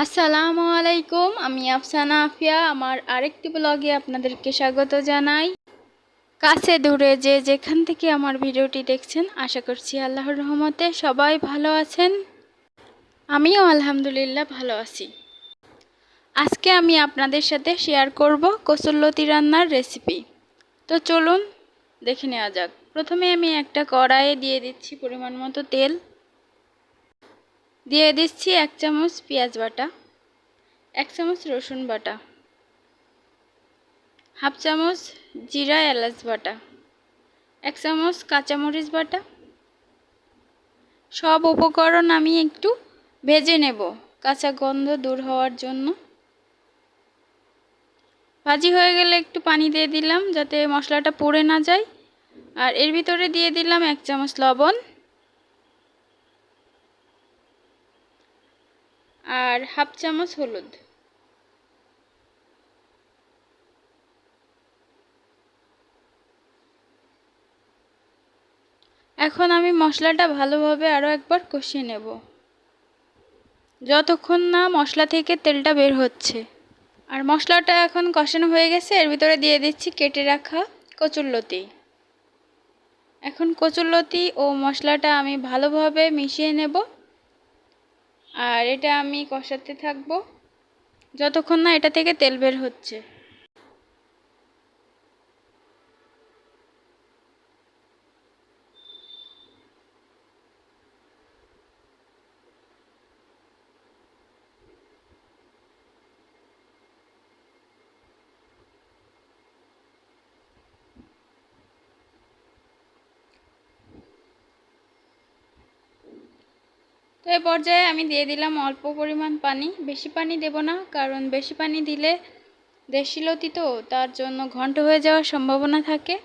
আসসালামু আলাইকুম, আমি আফসানা আফিয়া আমার আরেকটি ব্লগে আপনাদেরকে স্বাগত জানাই। কাছে দূরে যে যেখান থেকে আমার ভিডিওটি দেখছেন, আশা করছি আল্লাহর রহমতে সবাই ভালো আছেন। আমিও আলহামদুলিল্লাহ ভালো আছি। আজকে আমি আপনাদের সাথে শেয়ার করব কচুর লতি রান্নার রেসিপি। তো চলুন দেখে নেওয়া যাক। প্রথমে আমি একটা কড়াইয়ে দিয়ে দিচ্ছি পরিমাণ মতো তেল, দিয়ে দিচ্ছি 1 চামচ পেঁয়াজ বাটা, 1 চামচ রসুন বাটা, হাফ চামচ জিরা এলাচ বাটা, 1 চামচ কাঁচামরিচ বাটা। সব উপকরণ আমি একটু ভেজে নেব কাঁচা গন্ধ দূর হওয়ার জন্য। ভাজি হয়ে গেলে একটু পানি দিয়ে দিলাম যাতে মশলাটা পুড়ে না যায়। আর এর ভিতরে দিয়ে দিলাম 1 চামচ লবণ আর হাফ চামচ হলুদ। এখন আমি মশলাটা ভালোভাবে আরও একবার কষিয়ে নেব যতক্ষণ না মশলা থেকে তেলটা বের হচ্ছে। আর মশলাটা এখন কষানো হয়ে গেছে, এর ভিতরে দিয়ে দিচ্ছি কেটে রাখা কচুরলতি। এখন কচুরলতি ও মশলাটা আমি ভালোভাবে মিশিয়ে নেব আর এটা আমি কষাতে থাকব যতক্ষণ না এটা থেকে তেল বের হচ্ছে। তো এই পর্যায়ে আমি দিয়ে দিলাম অল্প পরিমাণ পানি, বেশি পানি দেব না, কারণ বেশি পানি দিলে দেশি লতি তো তার জন্য ঘন্ট হয়ে যাওয়ার সম্ভাবনা থাকে।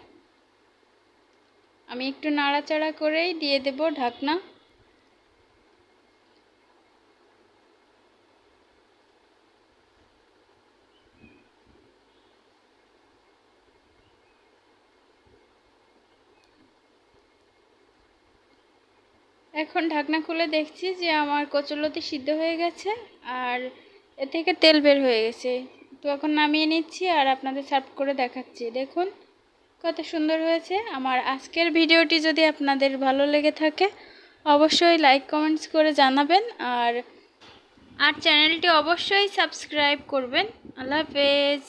আমি একটু নাড়াচাড়া করেই দিয়ে দেব ঢাকনা। এখন ঢাকনা খুলে দেখছি যে আমার কচুরলতি সিদ্ধ হয়ে গেছে আর এ থেকে তেল বের হয়ে গেছে। তো এখন নামিয়ে নিচ্ছি আর আপনাদের সার্ভ করে দেখাচ্ছি। দেখুন কত সুন্দর হয়েছে। আমার আজকের ভিডিওটি যদি আপনাদের ভালো লেগে থাকে অবশ্যই লাইক কমেন্টস করে জানাবেন আর চ্যানেলটি অবশ্যই সাবস্ক্রাইব করবেন। আল্লাহ হাফেজ।